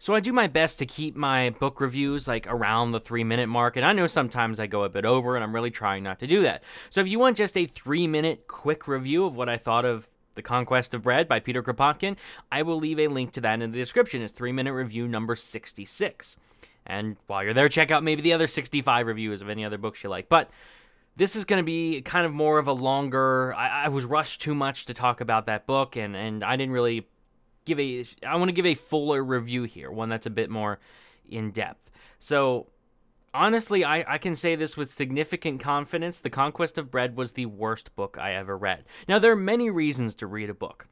So I do my best to keep my book reviews like around the 3-minute mark, and I know sometimes I go a bit over, and I'm really trying not to do that. So if you want just a 3-minute quick review of what I thought of The Conquest of Bread by Peter Kropotkin, I will leave a link to that in the description. It's 3-minute review number 66. And while you're there, check out maybe the other 65 reviews of any other books you like. But this is going to be kind of more of a longer... I was rushed too much to talk about that book, and I didn't really... I want to give a fuller review here, one that's a bit more in-depth. So, honestly, I can say this with significant confidence. The Conquest of Bread was the worst book I ever read. Now, there are many reasons to read a book.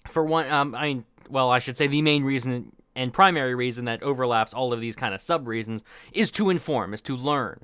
For one, I should say the main reason and primary reason that overlaps all of these kind of sub-reasons is to inform, is to learn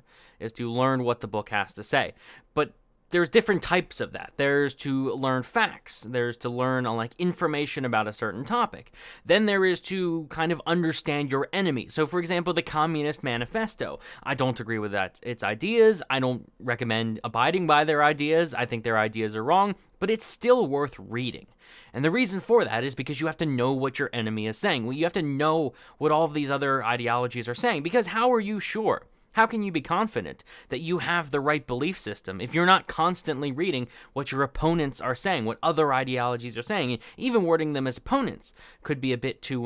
what the book has to say. But there's different types of that. There's to learn facts. There's to learn information about a certain topic. Then there is to kind of understand your enemy. So, for example, the Communist Manifesto. I don't agree with its ideas. I don't recommend abiding by their ideas. I think their ideas are wrong, but it's still worth reading. And the reason for that is because you have to know what your enemy is saying. Well, you have to know what all of these other ideologies are saying, because how are you sure? How can you be confident that you have the right belief system if you're not constantly reading what your opponents are saying, what other ideologies are saying? And even wording them as opponents could be a bit too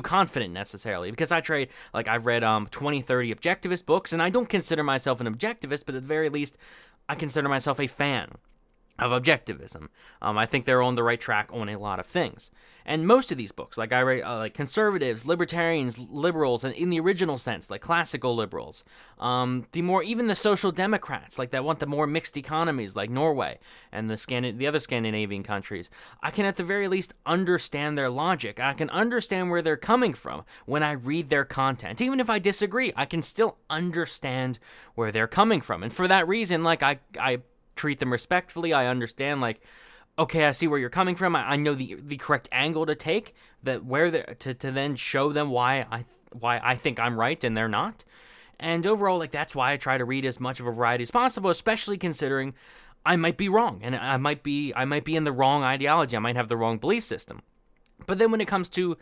confident necessarily, because I've read 20, 30 objectivist books, and I don't consider myself an objectivist, but at the very least, I consider myself a fan of objectivism. I think they're on the right track on a lot of things. And most of these books, I read conservatives, libertarians, liberals, and in the original sense, like classical liberals, even the social democrats, that want the more mixed economies, like Norway and the other Scandinavian countries, I can at the very least understand their logic. I can understand where they're coming from when I read their content. Even if I disagree, I can still understand where they're coming from. And for that reason, I treat them respectfully. I understand, okay, I see where you're coming from. I know the correct angle to take, to then show them why I think I'm right and they're not. And overall, that's why I try to read as much of a variety as possible, especially considering I might be wrong, and I might be in the wrong ideology. I might have the wrong belief system. But then when it comes to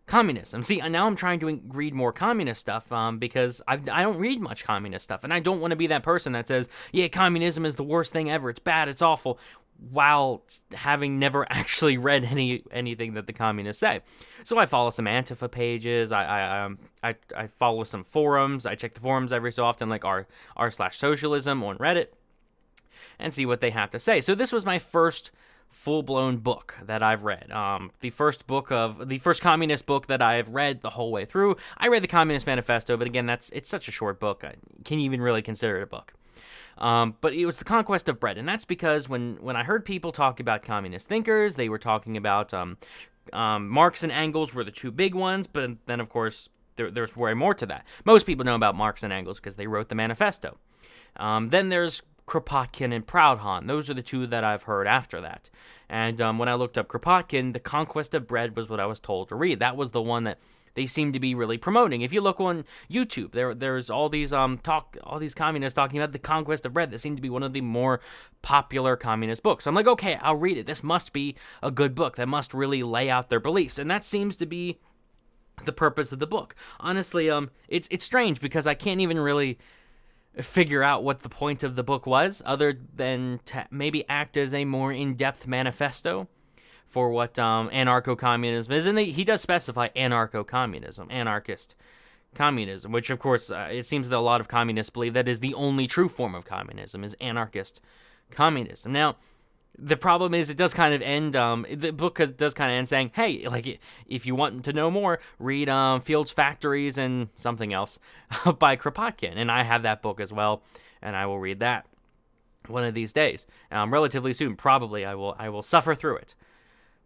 communism. See, now I'm trying to read more communist stuff because I don't read much communist stuff, and I don't want to be that person that says, yeah, communism is the worst thing ever, it's bad, it's awful, while having never actually read anything that the communists say. So I follow some Antifa pages, I follow some forums, I check the forums every so often, like r/socialism on Reddit, and see what they have to say. So this was my first full-blown book that I've read. The first communist book that I've read the whole way through. I read the Communist Manifesto, but again, it's such a short book, I can't even really consider it a book. But it was The Conquest of Bread, and that's because when I heard people talk about communist thinkers, they were talking about Marx and Engels were the two big ones, but then, of course, there's way more to that. Most people know about Marx and Engels because they wrote the manifesto. Then there's Kropotkin and Proudhon. Those are the two that I've heard after that. And when I looked up Kropotkin, The Conquest of Bread was what I was told to read. That was the one that they seem to be really promoting. If you look on YouTube, there's all these communists talking about The Conquest of Bread. That seemed to be one of the more popular communist books. I'm like, okay, I'll read it. This must be a good book. That must really lay out their beliefs. And that seems to be the purpose of the book. Honestly, it's strange because I can't even really figure out what the point of the book was, other than to maybe act as a more in-depth manifesto for what anarcho-communism is. And he does specify anarcho-communism, anarchist communism, which, of course, it seems that a lot of communists believe that is the only true form of communism, is anarchist communism. Now, the problem is it does kind of end, the book does kind of end saying, hey, if you want to know more, read Fields, Factories, and something else by Kropotkin. And I have that book as well, and I will read that one of these days. Relatively soon, probably, I will suffer through it.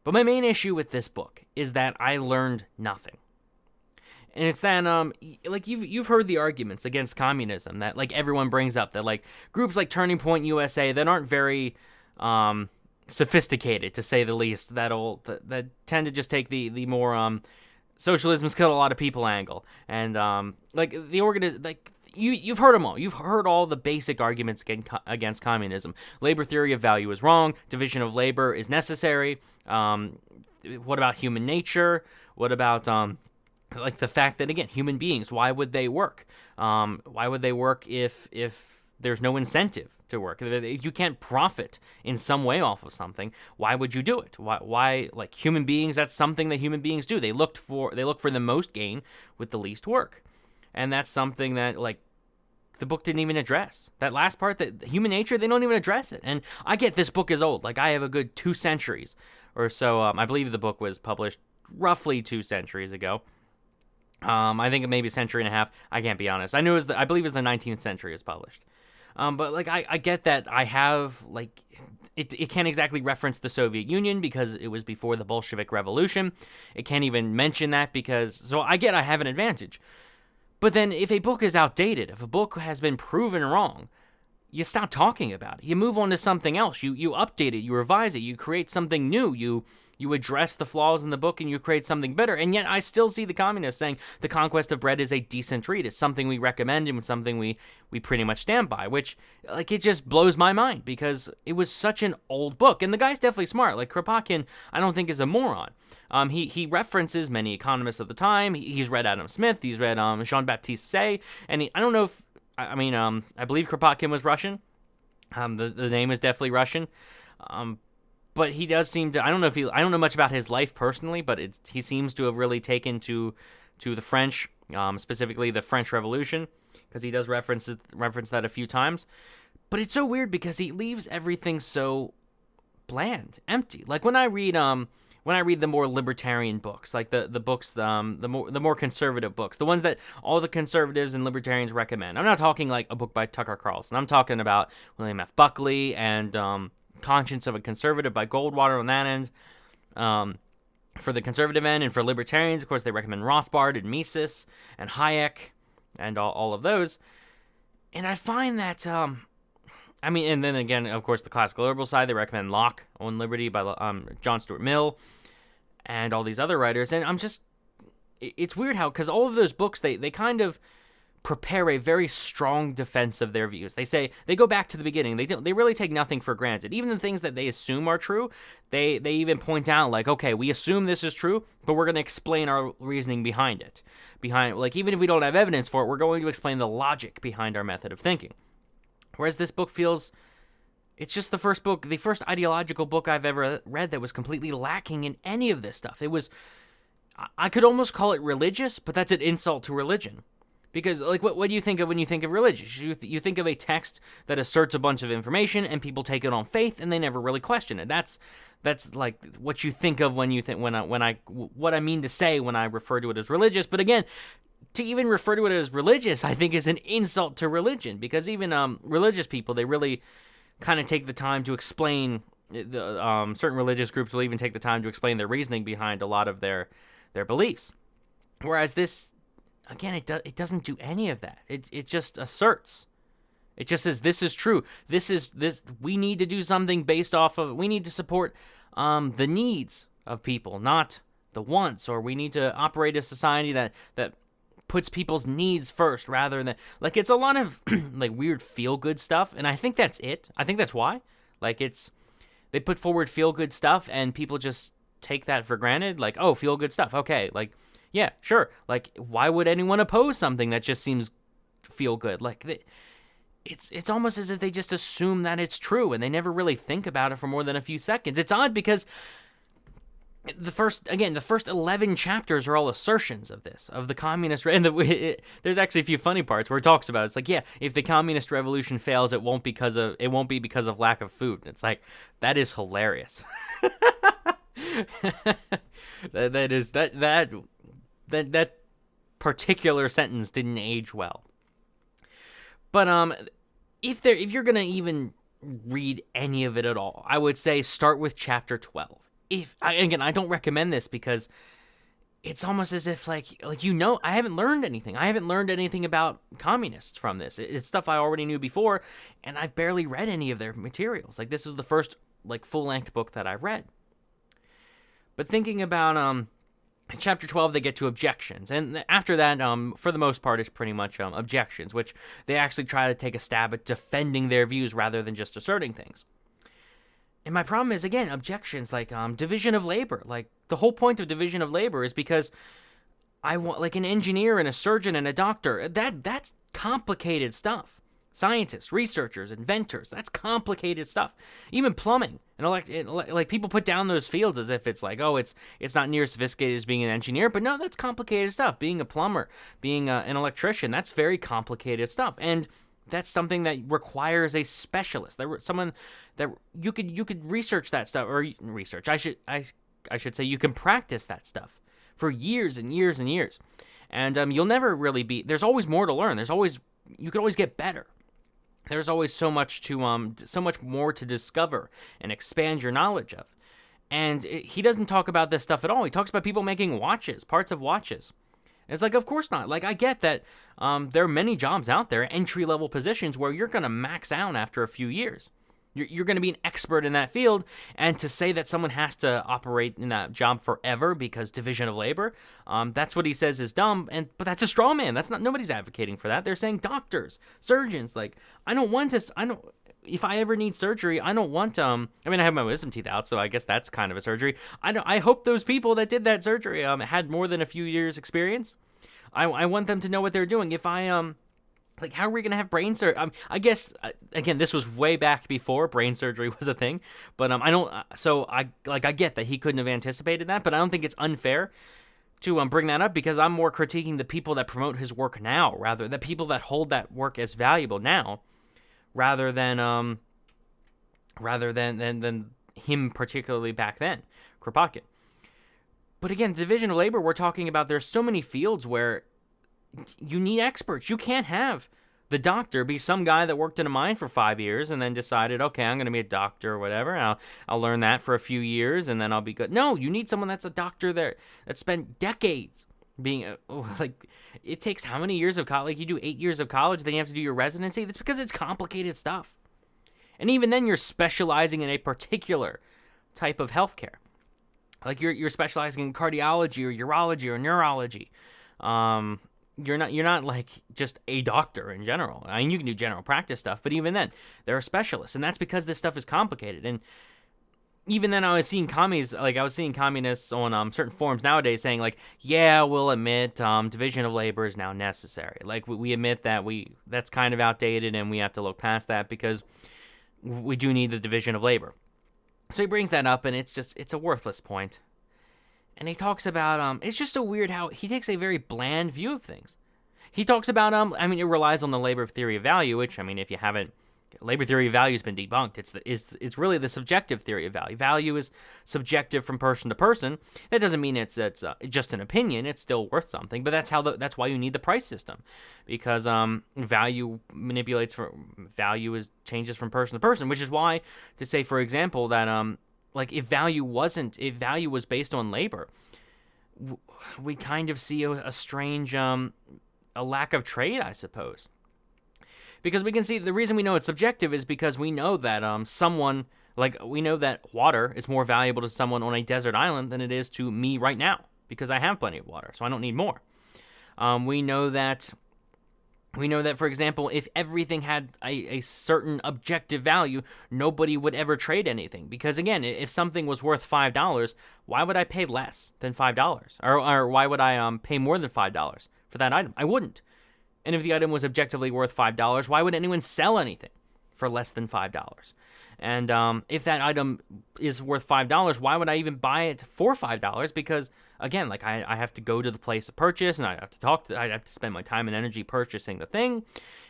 But my main issue with this book is that I learned nothing. And it's that, you've heard the arguments against communism that, everyone brings up, that, groups like Turning Point USA that aren't very sophisticated, to say the least, that tend to just take the more socialism's killed a lot of people angle, and you've heard them all. You've heard all the basic arguments against communism. Labor theory of value is wrong. Division of labor is necessary. What about human nature? What about Like the fact that, again, human beings, why would they work? Why would they work if there's no incentive to work? If you can't profit in some way off of something, why would you do it? Why like human beings, that's something that human beings do. They look for the most gain with the least work. And that's something that, like, the book didn't even address. That last part, that human nature, they don't even address it. And I get this book is old. Like, I have a good 2 centuries or so. I believe the book was published roughly 2 centuries ago. I think maybe a century and a half. I can't be honest. I believe it was the 19th century it was published. But like, I get that I have, like, it can't exactly reference the Soviet Union because it was before the Bolshevik Revolution. It can't even mention that because, so I get I have an advantage. But then if a book is outdated, if a book has been proven wrong, you stop talking about it. You move on to something else. You update it, you revise it, you create something new, you address the flaws in the book and you create something better. And yet I still see the communists saying The Conquest of Bread is a decent read. It's something we recommend and something we pretty much stand by, which, like, it just blows my mind because it was such an old book. And the guy's definitely smart. Like, Kropotkin, I don't think is a moron. He references many economists of the time. He's read Adam Smith. He's read Jean-Baptiste Say. And I don't know if, I believe Kropotkin was Russian. The name is definitely Russian. But he does seem to, I don't know much about his life personally, but he seems to have really taken to the French, specifically the French Revolution, because he does reference that a few times. But it's so weird because he leaves everything so bland, empty. Like when I read the more libertarian books, like the books, the more conservative books, the ones that all the conservatives and libertarians recommend. I'm not talking like a book by Tucker Carlson. I'm talking about William F. Buckley and Conscience of a Conservative by Goldwater on that end. For the conservative end, and for libertarians, of course, they recommend Rothbard and Mises and Hayek and all of those. And I find that, and then again, of course, the classical liberal side, they recommend Locke on Liberty by John Stuart Mill and all these other writers. And it's weird how, because all of those books, they kind of prepare a very strong defense of their views. They go back to the beginning. They really take nothing for granted. Even the things that they assume are true, they even point out, like, okay, we assume this is true, but we're going to explain our reasoning behind it. Like, even if we don't have evidence for it, we're going to explain the logic behind our method of thinking. Whereas this book feels, it's just the first ideological book I've ever read that was completely lacking in any of this stuff. It was, I could almost call it religious, but that's an insult to religion. Because, like, what do you think of when you think of religious? You think of a text that asserts a bunch of information, and people take it on faith, and they never really question it. That's like what you think of when you think what I mean to say when I refer to it as religious. But again, to even refer to it as religious, I think is an insult to religion. Because even religious people, they really kind of take the time to explain. Certain religious groups will even take the time to explain their reasoning behind a lot of their beliefs. Whereas this, again, it doesn't do any of that. It just asserts. It just says this is true. We need to do something based off of. We need to support the needs of people, not the wants. Or we need to operate a society that puts people's needs first rather than, like, it's a lot of like weird feel good stuff. And I think that's it. I think that's why. Like, they put forward feel good stuff and people just take that for granted. Like, oh, feel good stuff. Okay, like. Yeah, sure. Like, why would anyone oppose something that just seems feel good? Like, it's almost as if they just assume that it's true, and they never really think about it for more than a few seconds. It's odd because the first 11 chapters are all assertions of the communist. And there's actually a few funny parts where it talks about it. It's like, yeah, if the communist revolution fails, it won't be because of lack of food. It's like, that is hilarious. That particular sentence didn't age well. But if you're gonna even read any of it at all, I would say start with chapter 12. I don't recommend this because it's almost as if like I haven't learned anything. I haven't learned anything about communists from this. It's stuff I already knew before, and I've barely read any of their materials. Like, this is the first like full-length book that I read. But thinking about in chapter 12, they get to objections. And after that, for the most part, it's pretty much objections, which they actually try to take a stab at defending their views rather than just asserting things. And my problem is, again, objections like division of labor. Like, the whole point of division of labor is because I want like an engineer and a surgeon and a doctor. That's complicated stuff. Scientists, researchers, inventors, that's complicated stuff. Even plumbing. And like people put down those fields as if it's like, oh, it's not near as sophisticated as being an engineer, but no, that's complicated stuff. Being a plumber, being an electrician, that's very complicated stuff. And that's something that requires a specialist. Someone that you could research that stuff, or research. I should say you can practice that stuff for years and years and years. And you'll never really be. There's always more to learn. You could always get better. There's always so much more to discover and expand your knowledge of. And he doesn't talk about this stuff at all. He talks about people making watches, parts of watches. It's like, of course not. Like, I get that there are many jobs out there, entry-level positions, where you're going to max out after a few years. You're going to be an expert in that field, and to say that someone has to operate in that job forever because division of labor, that's what he says is dumb. But that's a straw man. That's not. Nobody's advocating for that. They're saying doctors, surgeons. Like, if I ever need surgery, I don't want. I have my wisdom teeth out, so I guess that's kind of a surgery. I hope those people that did that surgery had more than a few years experience. I want them to know what they're doing. If I Like, how are we going to have brain surgery? I guess, again, this was way back before brain surgery was a thing. But I get that he couldn't have anticipated that. But I don't think it's unfair to bring that up, because I'm more critiquing the people that promote his work now, rather the people that hold that work as valuable now, rather than him particularly back then, Kropotkin. But again, division of labor, we're talking about there's so many fields where you need experts. You can't have the doctor be some guy that worked in a mine for 5 years and then decided, okay, I'm going to be a doctor or whatever, and I'll learn that for a few years and then I'll be good. No, you need someone that's a doctor that spent decades being it takes how many years of college? Like, you do 8 years of college, then you have to do your residency. That's because it's complicated stuff. And even then, you're specializing in a particular type of healthcare. Like, you're specializing in cardiology or urology or neurology. You're not like just a doctor in general. I mean, you can do general practice stuff, but even then, there are specialists, and that's because this stuff is complicated. And even then, I was seeing communists on certain forums nowadays saying, like, yeah, we'll admit division of labor is now necessary. Like, we admit that that's kind of outdated, and we have to look past that because we do need the division of labor. So he brings that up, and it's a worthless point. And he talks about, it's just so weird how he takes a very bland view of things. He talks about, it relies on the labor theory of value, which, if you haven't, labor theory of value has been debunked. It's really the subjective theory of value. Value is subjective from person to person. That doesn't mean it's just an opinion. It's still worth something. But that's why you need the price system, because value changes from person to person, which is why to say, for example, that if value was based on labor, we kind of see a strange a lack of trade, I suppose. Because we can see the reason we know it's subjective is because we know that we know that water is more valuable to someone on a desert island than it is to me right now, because I have plenty of water, so I don't need more. We know that, for example, if everything had a certain objective value, nobody would ever trade anything. Because, again, if something was worth $5, why would I pay less than $5? Or why would I pay more than $5 for that item? I wouldn't. And if the item was objectively worth $5, why would anyone sell anything for less than $5? And if that item is worth $5, why would I even buy it for $5? Because, again, I have to go to the place of purchase, and I have to spend my time and energy purchasing the thing,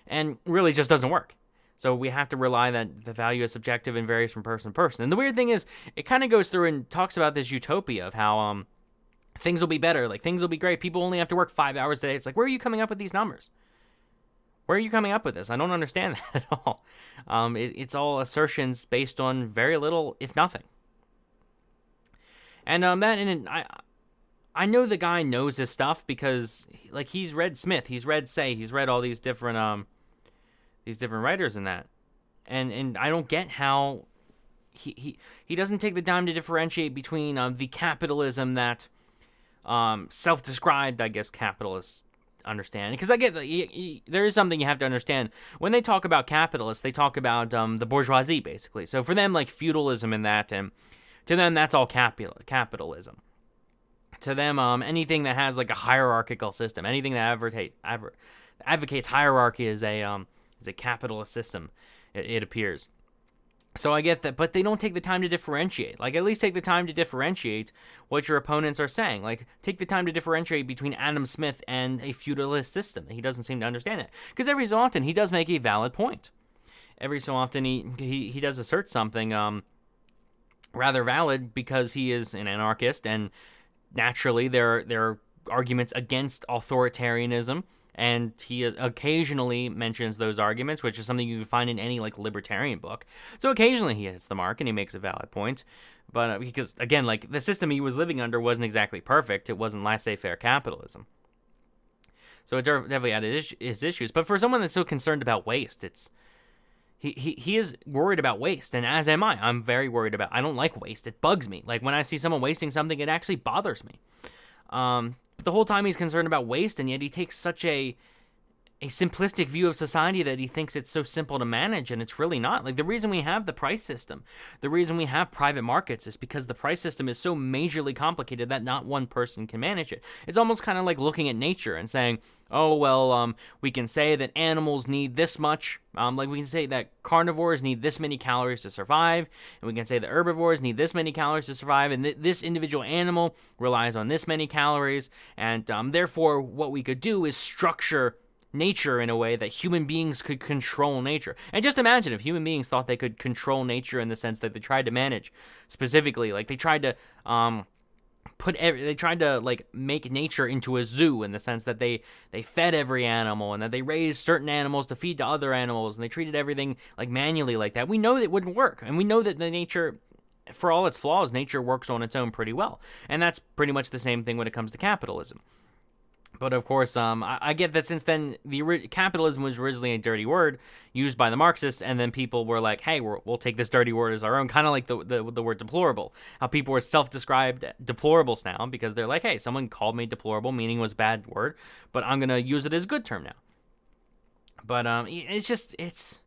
and really it just doesn't work. So we have to rely that the value is subjective and varies from person to person. And the weird thing is, it kind of goes through and talks about this utopia of how things will be better, like things will be great. People only have to work 5 hours a day. It's like, where are you coming up with these numbers? Where are you coming up with this? I don't understand that at all. It's all assertions based on very little, if nothing. And I know the guy knows his stuff because, he's read Smith, he's read Say, he's read all these different writers in that, and I don't get how he doesn't take the time to differentiate between the capitalism that self-described, I guess, capitalists understand. Because I get there is something you have to understand. When they talk about capitalists, they talk about the bourgeoisie, basically. So for them, feudalism and that, and to them, that's all capitalism. To them, anything that has like a hierarchical system, anything that advocates hierarchy is a capitalist system. It appears. So I get that, but they don't take the time to differentiate. Like, at least take the time to differentiate what your opponents are saying. Like, take the time to differentiate between Adam Smith and a feudalist system. He doesn't seem to understand it. Because every so often, he does make a valid point. Every so often, he does assert something rather valid because he is an anarchist, and naturally, there are arguments against authoritarianism. And he occasionally mentions those arguments, which is something you can find in any like libertarian book. So occasionally he hits the mark and he makes a valid point. But because, again, like the system he was living under wasn't exactly perfect. It wasn't laissez-faire capitalism. So it definitely had his issues. But for someone that's so concerned about waste, he is worried about waste. And as am I. I'm very worried about. I don't like waste. It bugs me. Like when I see someone wasting something, it actually bothers me. The whole time he's concerned about waste, and yet he takes such a simplistic view of society that he thinks it's so simple to manage, and it's really not. Like, the reason we have the price system, the reason we have private markets is because the price system is so majorly complicated that not one person can manage it. It's almost kind of like looking at nature and saying, oh, well, we can say that animals need this much. Like, we can say that carnivores need this many calories to survive, and we can say that herbivores need this many calories to survive, and this individual animal relies on this many calories, and therefore what we could do is structure nature in a way that human beings could control nature. And just imagine if human beings thought they could control nature in the sense that they tried to manage specifically, like they tried to like make nature into a zoo in the sense that they fed every animal and that they raised certain animals to feed to other animals and they treated everything like manually like that. We know that it wouldn't work, and we know that the nature, for all its flaws, nature works on its own pretty well. And that's pretty much the same thing when it comes to capitalism. But of course, I get that since then, capitalism was originally a dirty word used by the Marxists, and then people were like, hey, we'll take this dirty word as our own, kind of like the word deplorable. How people are self-described deplorables now because they're like, hey, someone called me deplorable, meaning was a bad word, but I'm going to use it as a good term now. But it's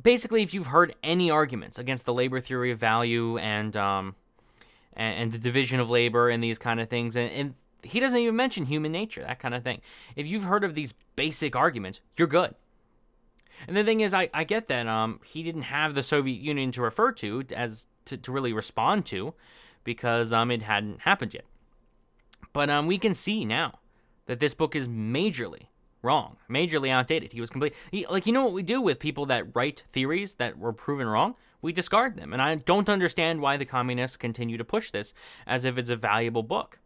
basically, if you've heard any arguments against the labor theory of value and the division of labor and these kind of things, and he doesn't even mention human nature, that kind of thing. If you've heard of these basic arguments, you're good. And the thing is, I get that he didn't have the Soviet Union to refer to as to really respond to because it hadn't happened yet. But we can see now that this book is majorly wrong, majorly outdated. He was you know what we do with people that write theories that were proven wrong? We discard them. And I don't understand why the communists continue to push this as if it's a valuable book.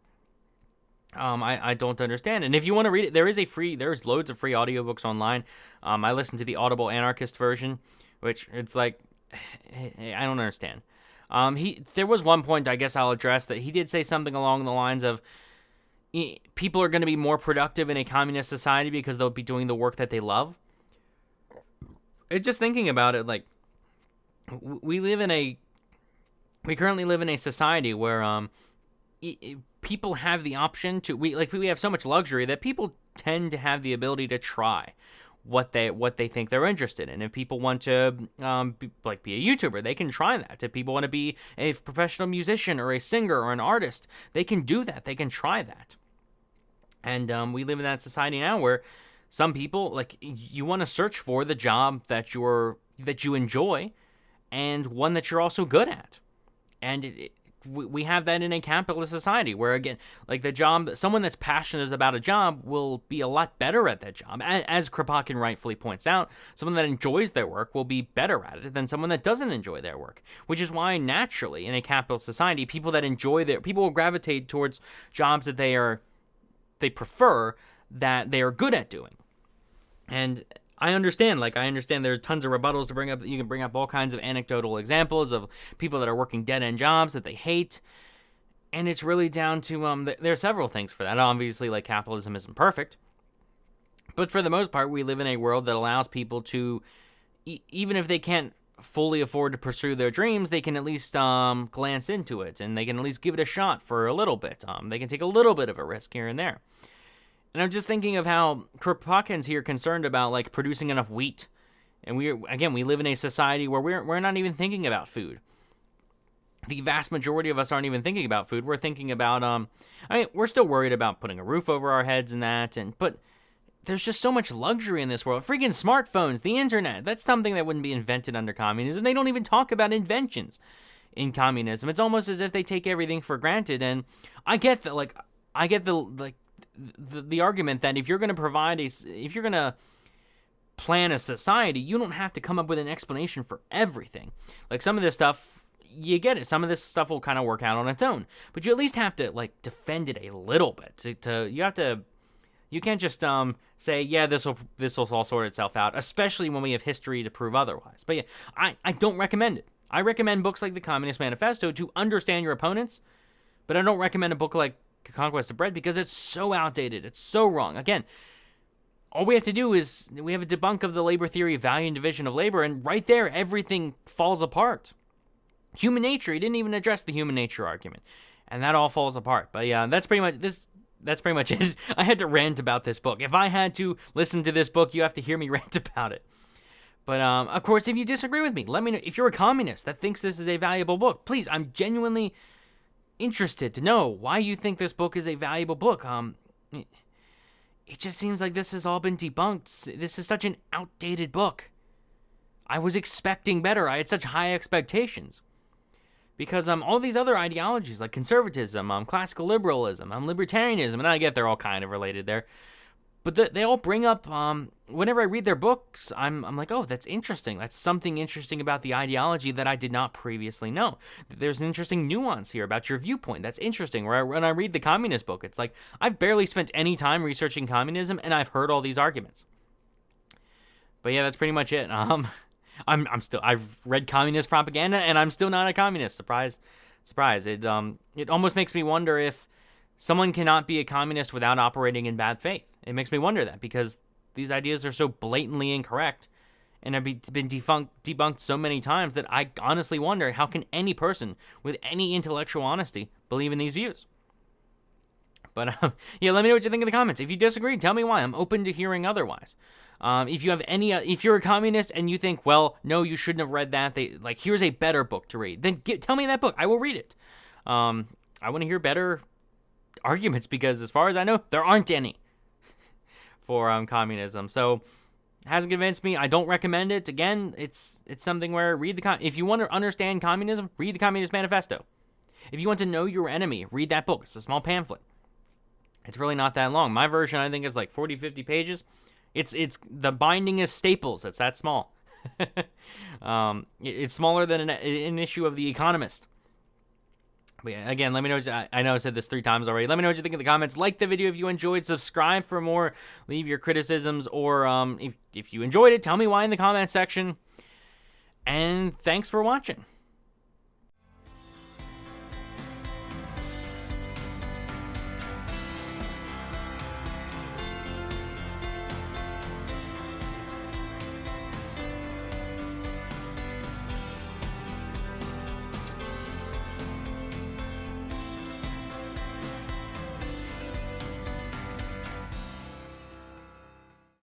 I don't understand. And if you want to read it, there's loads of free audiobooks online. I listened to the Audible Anarchist version, which it's like, I don't understand. There was one point I guess I'll address that he did say something along the lines of people are going to be more productive in a communist society because they'll be doing the work that they love. Just thinking about it, like we currently live in a society where people have the option to we have so much luxury that people tend to have the ability to try what they think they're interested in. If people want to be a YouTuber, they can try that. If people want to be a professional musician or a singer or an artist, they can do that. They can try that. And we live in that society now where some people, you want to search for the job that you enjoy and one that you're also good at. And we have that in a capitalist society where, again, the job, someone that's passionate about a job will be a lot better at that job. As Kropotkin rightfully points out, someone that enjoys their work will be better at it than someone that doesn't enjoy their work, which is why naturally in a capitalist society, people will gravitate towards jobs that they prefer, that they are good at doing. And I understand there are tons of rebuttals to bring up. You can bring up all kinds of anecdotal examples of people that are working dead-end jobs that they hate. And it's really down to, there are several things for that. Obviously, capitalism isn't perfect. But for the most part, we live in a world that allows people to, even if they can't fully afford to pursue their dreams, they can at least glance into it. And they can at least give it a shot for a little bit. They can take a little bit of a risk here and there. And I'm just thinking of how Kropotkin's here concerned about producing enough wheat. And we live in a society where we're not even thinking about food. the vast majority of us aren't even thinking about food. We're thinking about, I mean, we're still worried about putting a roof over our heads and that, but there's just so much luxury in this world. Freaking smartphones, the internet, that's something that wouldn't be invented under communism. They don't even talk about inventions in communism. It's almost as if they take everything for granted, and I get that, the argument that if you're going to plan a society, you don't have to come up with an explanation for everything. Like, some of this stuff, you get it. Some of this stuff will kind of work out on its own, but you at least have to defend it a little bit. You can't just say, yeah, this will all sort itself out, especially when we have history to prove otherwise. But yeah, I don't recommend it. I recommend books like the Communist Manifesto to understand your opponents, but I don't recommend a book like Conquest of Bread because it's so outdated. It's so wrong. Again, all we have to do is we have a debunk of the labor theory, value and division of labor, and right there, everything falls apart. Human nature, he didn't even address the human nature argument, and that all falls apart. But yeah, that's pretty much it. I had to rant about this book. If I had to listen to this book, you have to hear me rant about it. But of course, if you disagree with me, let me know. If you're a communist that thinks this is a valuable book, please, I'm genuinely interested to know why you think this book is a valuable book. It just seems like this has all been debunked. This is such an outdated book. I was expecting better. I had such high expectations. Because all these other ideologies like conservatism, classical liberalism, libertarianism, and I get they're all kind of related there, but they all bring up, whenever I read their books, I'm like, oh, that's interesting. That's something interesting about the ideology that I did not previously know. There's an interesting nuance here about your viewpoint. That's interesting. When I read the communist book, it's like, I've barely spent any time researching communism, and I've heard all these arguments. But yeah, that's pretty much it. I've read communist propaganda, and I'm still not a communist. Surprise. It almost makes me wonder if someone cannot be a communist without operating in bad faith. It makes me wonder that, because these ideas are so blatantly incorrect and have been debunked so many times that I honestly wonder, how can any person with any intellectual honesty believe in these views? But yeah, let me know what you think in the comments. If you disagree, tell me why. I'm open to hearing otherwise. If you're a communist and you think, well, no, you shouldn't have read that, here's a better book to read, then tell me that book. I will read it. I want to hear better arguments, because as far as I know, there aren't any for communism. So it hasn't convinced me. I don't recommend it. Again, it's something where if you want to understand communism, read the Communist Manifesto. If you want to know your enemy, read that book. It's a small pamphlet. It's really not that long. My version, I think, is like 40, 50 pages. It's the binding is Staples. It's that small. It's smaller than an issue of The Economist. But yeah, again, let me know. I know I said this 3 times already. Let me know what you think in the comments. Like the video if you enjoyed. Subscribe for more. Leave your criticisms, or if you enjoyed it, tell me why in the comment section. And thanks for watching.